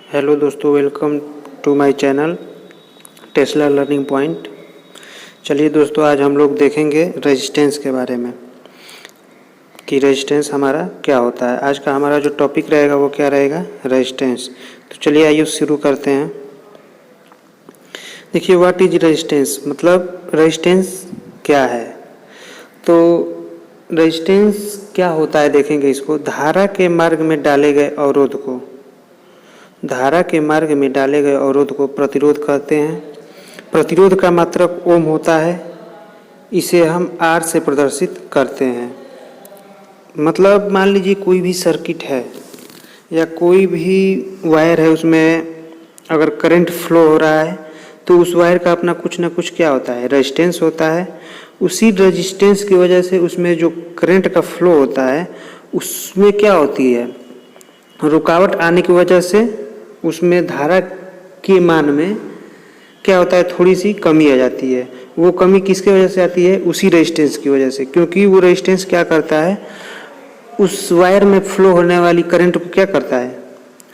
Hello दोस्तों, welcome to my channel Tesla learning point. चलिए दोस्तों, आज हम लोग देखेंगे रेजिस्टेंस के बारे में कि रेजिस्टेंस हमारा क्या होता है। आज का हमारा जो टॉपिक रहेगा वो क्या रहेगा, रेजिस्टेंस। तो चलिए आइए शुरू करते हैं। देखिए, व्हाट इज रेजिस्टेंस, मतलब रेजिस्टेंस क्या है। तो रेजिस्टेंस क्या होता है देखेंगे इसको। धारा के मार्ग में डाले गए अवरोध को प्रतिरोध कहते हैं। प्रतिरोध का मात्रक ओम होता है। इसे हम आर से प्रदर्शित करते हैं। मतलब मान लीजिए कोई भी सर्किट है या कोई भी वायर है, उसमें अगर करंट फ्लो हो रहा है तो उस वायर का अपना कुछ ना कुछ क्या होता है, रेजिस्टेंस होता है। उसी रेजिस्टेंस की वजह से उसमें जो करंट का फ्लो होता है उसमें क्या होती है, रुकावट आने की वजह से उसमें धारा के मान में क्या होता है, थोड़ी सी कमी आ जाती है। वो कमी किसकी वजह से आती है, उसी रेजिस्टेंस की वजह से। क्योंकि वो रेजिस्टेंस क्या करता है, उस वायर में फ्लो होने वाली करंट को क्या करता है,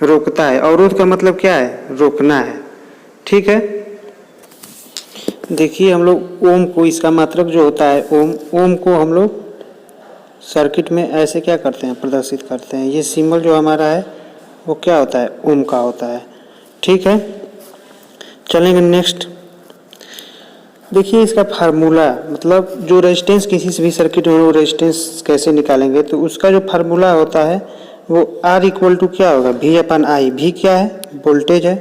रोकता है। अवरोध का मतलब क्या है, रोकना है। ठीक है, देखिए हम लोग ओम को, इसका मात्रक जो होता है ओम को हम लोग सर्किट में ऐसे क्या करते हैं, प्रदर्शित करते हैं। ये सिंबल जो हमारा है वो क्या होता है, ओम का होता है। ठीक है, चलेंगे नेक्स्ट। देखिए इसका फार्मूला, मतलब जो रेजिस्टेंस किसी से भी सर्किट में वो रेजिस्टेंस कैसे निकालेंगे, तो उसका जो फार्मूला होता है वो R इक्वल टू क्या होगा, V/I। V क्या है, वोल्टेज है।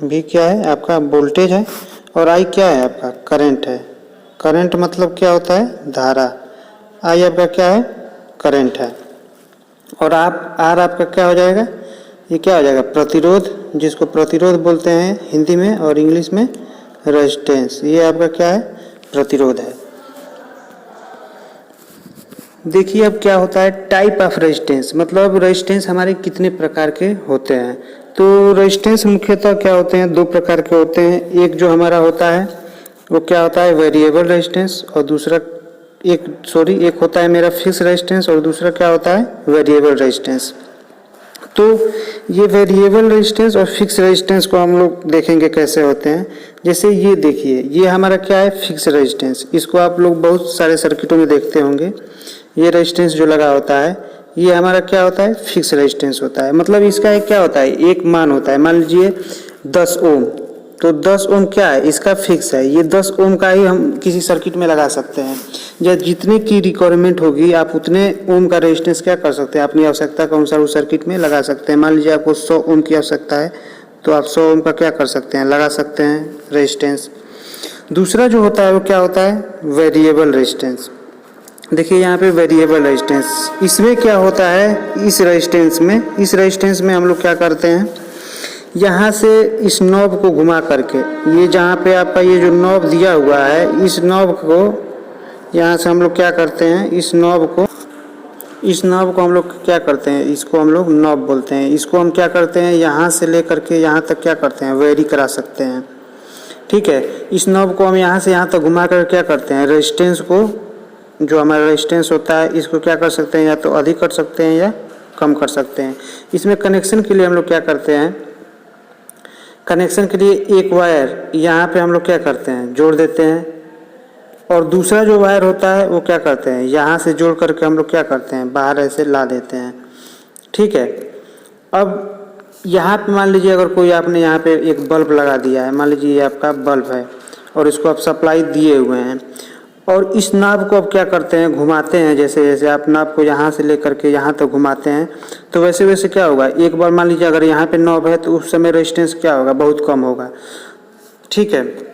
V क्या है, आपका वोल्टेज है। और I क्या है, आपका करंट है। करंट मतलब क्या होता है, धारा। I आपका क्या है, करंट है। और R आपका क्या हो जाएगा, ये क्या हो जाएगा, प्रतिरोध, जिसको प्रतिरोध बोलते हैं हिंदी में और इंग्लिश में रेजिस्टेंस। ये आपका क्या है, प्रतिरोध है। देखिए अब क्या होता है, टाइप ऑफ रेजिस्टेंस, मतलब रेजिस्टेंस हमारे कितने प्रकार के होते हैं। तो रेजिस्टेंस मुख्यतः क्या होते हैं, दो प्रकार के होते हैं। एक जो हमारा होता है वो क्या होता है, वेरिएबल रेजिस्टेंस, और दूसरा एक होता है मेरा फिक्स रेजिस्टेंस और दूसरा क्या होता है, वेरिएबल रेजिस्टेंस। तो ये वेरिएबल रेजिस्टेंस और फिक्स रेजिस्टेंस को हम लोग देखेंगे कैसे होते हैं। जैसे ये देखिए, ये हमारा क्या है, फिक्स रेजिस्टेंस। इसको आप लोग बहुत सारे सर्किटों में देखते होंगे। ये रेजिस्टेंस जो लगा होता है ये हमारा क्या होता है, फिक्स रेजिस्टेंस होता है। मतलब इसका एक क्या होता है, एक मान होता है। मान लीजिए 10 ओम, तो 10 ओम क्या है, इसका फिक्स है। ये 10 ओम का ही हम किसी सर्किट में लगा सकते हैं। या जितने की रिक्वायरमेंट होगी आप उतने ओम का रेजिस्टेंस क्या कर सकते हैं, अपनी आवश्यकता के अनुसार उस सर्किट में लगा सकते हैं। मान लीजिए आपको 100 ओम की आवश्यकता है तो आप 100 ओम का क्या कर सकते हैं, लगा सकते हैं रेजिस्टेंस। दूसरा जो होता है वो क्या होता है, वेरिएबल रेजिस्टेंस। देखिए यहाँ पे वेरिएबल रेजिस्टेंस, इसमें क्या होता है, इस रेजिस्टेंस में हम लोग क्या करते हैं, यहाँ से इस नॉब को घुमा करके, ये जहाँ पे आपका ये जो नॉब दिया हुआ है, इस नॉब को यहाँ से हम लोग क्या करते हैं, इस नॉब को हम लोग क्या करते हैं, इसको हम लोग नॉब बोलते हैं। इसको हम क्या करते हैं, यहाँ से लेकर के यहाँ तक क्या करते हैं, वेरी करा सकते हैं। ठीक है, इस नॉब को हम यहाँ से यहाँ तक घुमा कर क्या करते हैं, रेजिस्टेंस को, जो हमारा रेजिस्टेंस होता है इसको क्या कर सकते हैं, या तो अधिक कर सकते हैं या कम कर सकते हैं। इसमें कनेक्शन के लिए हम लोग क्या करते हैं, कनेक्शन के लिए एक वायर यहाँ पे हम लोग क्या करते हैं, जोड़ देते हैं। और दूसरा जो वायर होता है वो क्या करते हैं, यहाँ से जोड़ करके हम लोग क्या करते हैं, बाहर ऐसे ला देते हैं। ठीक है, अब यहाँ पे मान लीजिए अगर कोई आपने यहाँ पे एक बल्ब लगा दिया है, मान लीजिए ये आपका बल्ब है और इसको आप सप्लाई दिए हुए हैं, और इस नाब को अब क्या करते हैं, घुमाते हैं। जैसे जैसे आप नाब को यहाँ से लेकर के यहाँ तक घुमाते हैं तो वैसे वैसे क्या होगा, एक बार मान लीजिए अगर यहाँ पे नॉब है तो उस समय रेजिस्टेंस क्या होगा, बहुत कम होगा। ठीक है,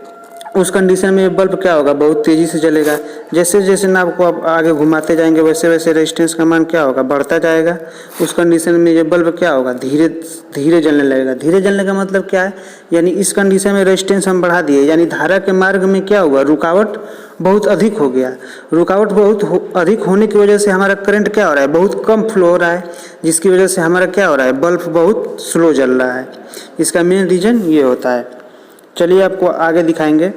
उस कंडीशन में बल्ब क्या होगा, बहुत तेज़ी से जलेगा। जैसे जैसे नाब को आप आगे घुमाते जाएंगे वैसे वैसे रेजिस्टेंस का मान क्या होगा, बढ़ता जाएगा। उस कंडीशन में ये बल्ब क्या होगा, धीरे धीरे जलने लगेगा। धीरे जलने का मतलब क्या है, यानी इस कंडीशन में रेजिस्टेंस हम बढ़ा दिए, यानी धारा के मार्ग में क्या हुआ, रुकावट बहुत अधिक हो गया। रुकावट बहुत अधिक होने की वजह से हमारा करंट क्या हो रहा है, बहुत कम फ्लो हो रहा है, जिसकी वजह से हमारा क्या हो रहा है, बल्ब बहुत स्लो जल रहा है। इसका मेन रीज़न ये होता है। चलिए आपको आगे दिखाएंगे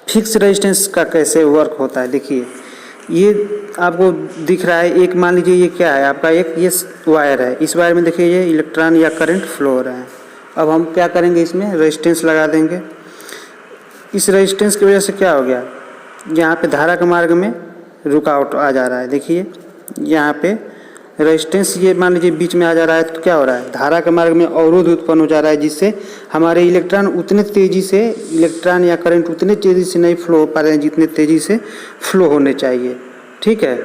फिक्स रेजिस्टेंस का कैसे वर्क होता है। देखिए ये आपको दिख रहा है, एक मान लीजिए ये क्या है आपका, एक ये वायर है, इस वायर में देखिए ये इलेक्ट्रॉन या करंट फ्लो हो रहा है। अब हम क्या करेंगे, इसमें रेजिस्टेंस लगा देंगे। इस रेजिस्टेंस की वजह से क्या हो गया, यहाँ पे धारा के मार्ग में रुकावट आ जा रहा है। देखिए यहाँ पे रेजिस्टेंस ये मान लीजिए बीच में आ जा रहा है, तो क्या हो रहा है, धारा के मार्ग में अवरोध उत्पन्न हो जा रहा है, जिससे हमारे इलेक्ट्रॉन उतने तेज़ी से, इलेक्ट्रॉन या करंट उतने तेज़ी से नहीं फ्लो हो पा रहे हैं जितने तेज़ी से फ्लो होने चाहिए। ठीक है,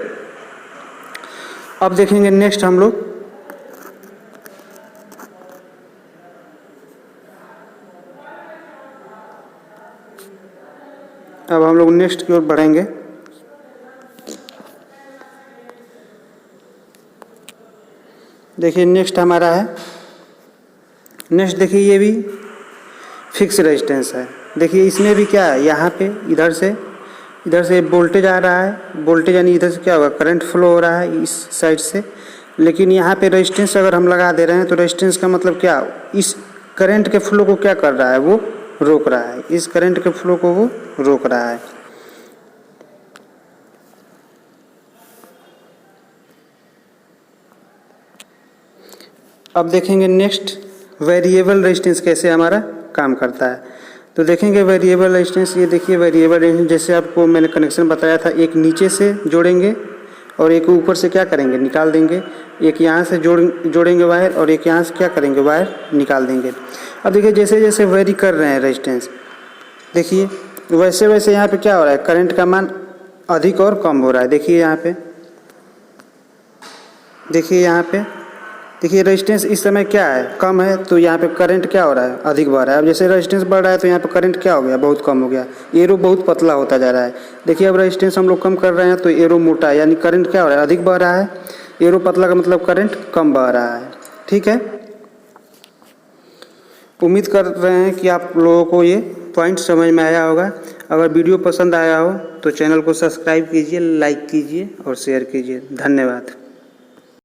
अब देखेंगे नेक्स्ट हम लोग नेक्स्ट की ओर बढ़ेंगे। देखिए नेक्स्ट हमारा है, नेक्स्ट देखिए ये भी फिक्स रेजिस्टेंस है। देखिए इसमें भी क्या है, यहाँ पे इधर से वोल्टेज आ रहा है, वोल्टेज यानी इधर से क्या होगा, करंट फ्लो हो रहा है इस साइड से, लेकिन यहाँ पे रेजिस्टेंस अगर हम लगा दे रहे हैं तो रेजिस्टेंस का मतलब क्या, इस करंट के फ्लो को क्या कर रहा है, वो रोक रहा है, इस करंट के फ्लो को वो रोक रहा है। अब देखेंगे नेक्स्ट वेरिएबल रेजिस्टेंस कैसे हमारा काम करता है। तो देखेंगे वेरिएबल रेजिस्टेंस, ये देखिए वेरिएबल रेजिस्टेंस जैसे आपको मैंने कनेक्शन बताया था, एक नीचे से जोड़ेंगे और एक ऊपर से क्या करेंगे, निकाल देंगे। एक यहाँ से जोड़ेंगे वायर और एक यहाँ से क्या करेंगे, वायर निकाल देंगे। अब देखिए जैसे जैसे वेरी कर रहे हैं रेजिस्टेंस, देखिए वैसे वैसे यहाँ पे क्या हो रहा है, करंट का मान अधिक और कम हो रहा है। देखिए यहाँ पे, देखिए यहाँ पे, देखिए रेजिस्टेंस इस समय क्या है, कम है, तो यहाँ पे करंट क्या हो रहा है, अधिक बढ़ रहा है। अब जैसे रेजिस्टेंस बढ़ रहा है तो यहाँ पे करंट क्या हो गया, बहुत कम हो गया, एरो बहुत पतला होता जा रहा है। देखिए अब रेजिस्टेंस हम लोग कम कर रहे हैं तो एरो मोटा है, यानी करंट क्या हो रहा है, अधिक बढ़ रहा है। एरो पतला का मतलब करंट कम बढ़ रहा है। ठीक है, उम्मीद कर रहे हैं कि आप लोगों को ये पॉइंट समझ में आया होगा। अगर वीडियो पसंद आया हो तो चैनल को सब्सक्राइब कीजिए, लाइक कीजिए और शेयर कीजिए। धन्यवाद।